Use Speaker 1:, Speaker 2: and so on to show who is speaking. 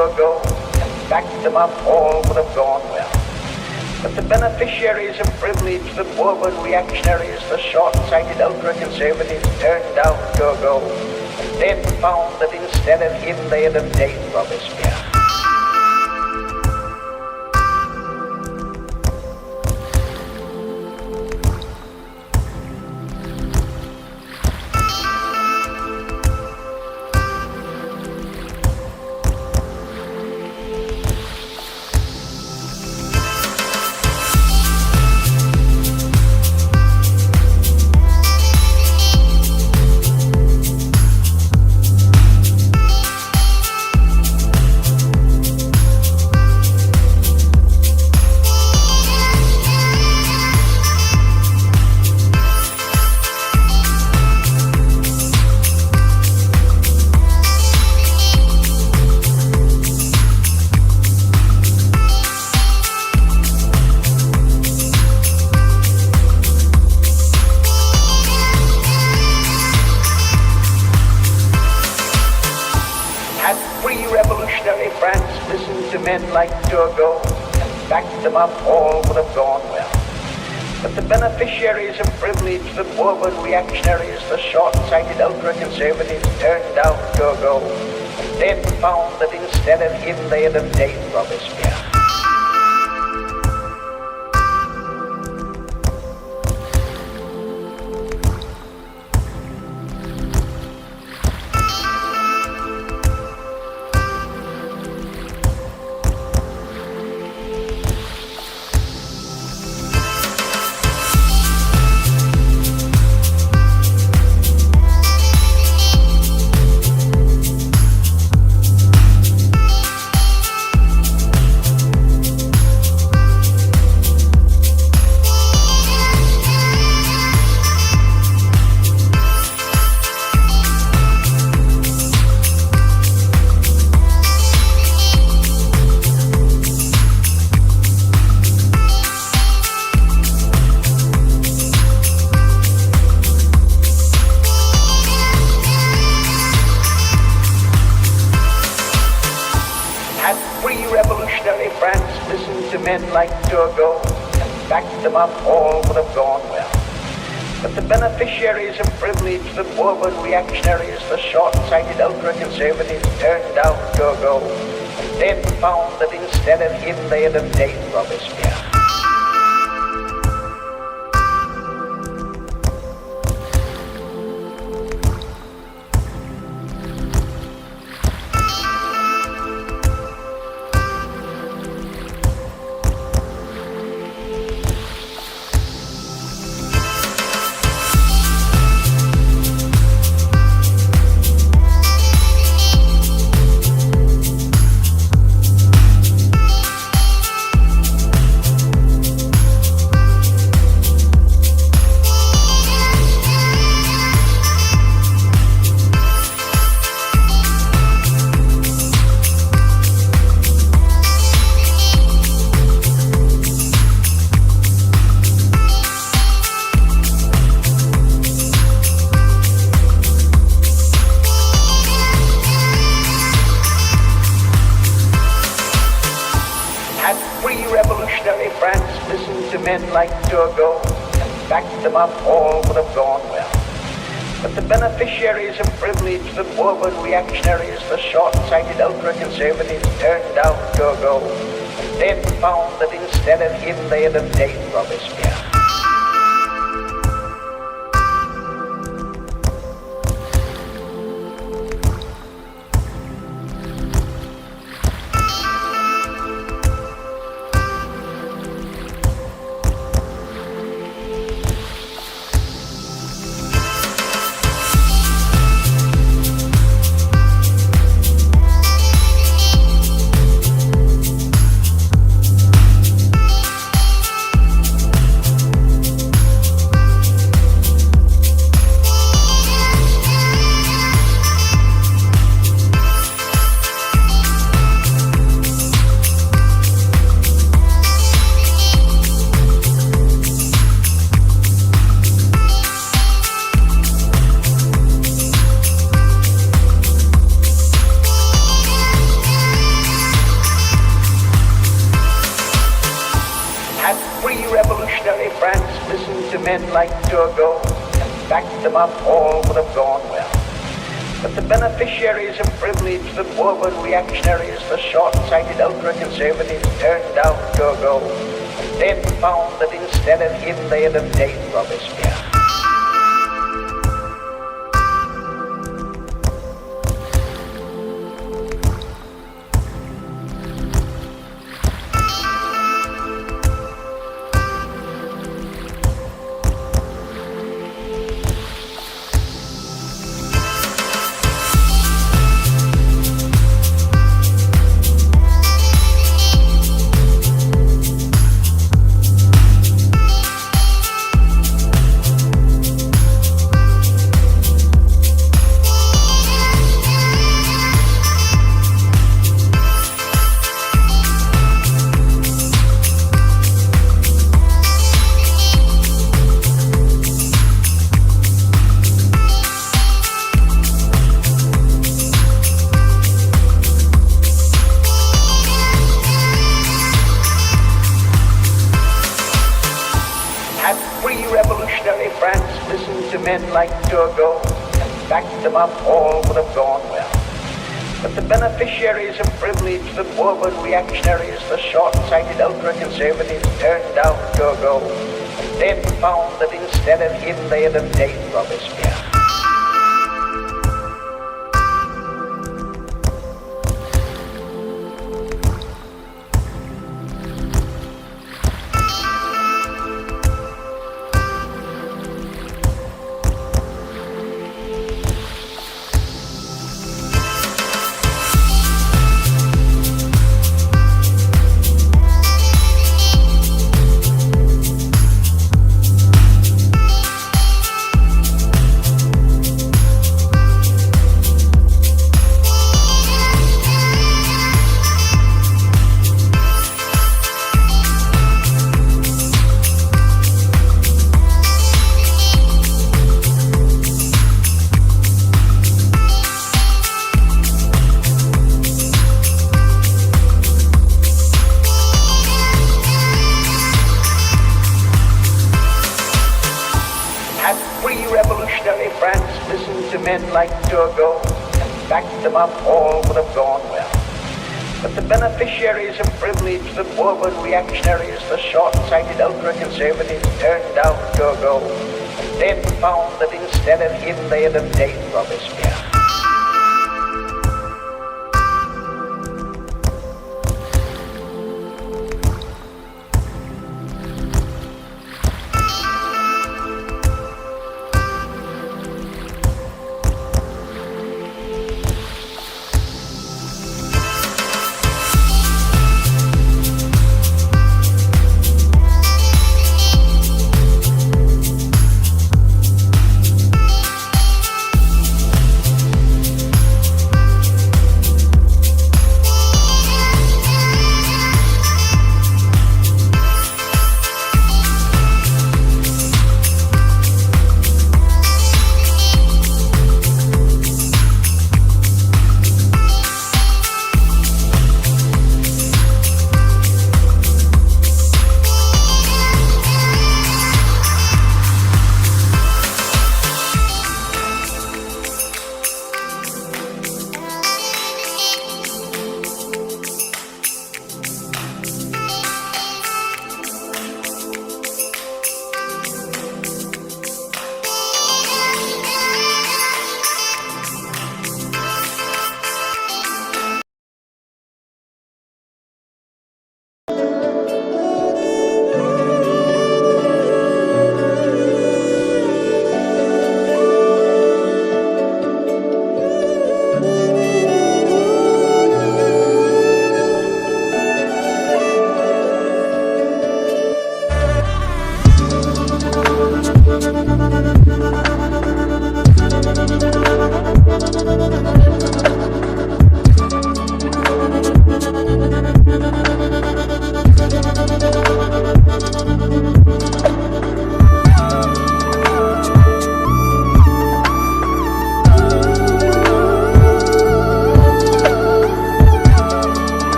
Speaker 1: ago and backed them up, all would have gone well. But the beneficiaries of privilege, the morbid reactionaries, the short-sighted ultra-conservatives turned out to go, and then found that instead of him they had obtained Robespierre. Like Turgot and backed them up, all would have gone well. But the beneficiaries of privilege, the morbid reactionaries, the short-sighted ultra-conservatives turned out Turgot and then found that instead of him they had obtained Robespierre. Like Turgot and backed them up, all would have gone well. But the beneficiaries of privilege, the morbid reactionaries, the short-sighted ultra-conservatives turned out Turgot and then found that instead of him they had obtained Robespierre. Like Turgot and backed them up, all would have gone well. But the beneficiaries of privilege, the morbid reactionaries, the short-sighted ultra-conservatives turned out Turgot and then found that instead of him they had obtained Robespierre. to men like Turgot and backed them up, all would have gone well. But the beneficiaries of privilege, the morbid reactionaries, the short-sighted ultra-conservatives turned down Turgot and then found that instead of him they had obtained Robespierre. Pre-revolutionary France listened to men like Turgot and backed them up, all would have gone well. But the beneficiaries of privilege, the morbid reactionaries, the short-sighted ultra-conservatives turned down Turgot and then found that instead of him they had obtained Robespierre. Pre-revolutionary France listened to men like Turgot and backed them up, all would have gone well. But the beneficiaries of privilege, the morbid reactionaries, the short-sighted ultra-conservatives turned down Turgot and then found that instead of him they had obtained Robespierre.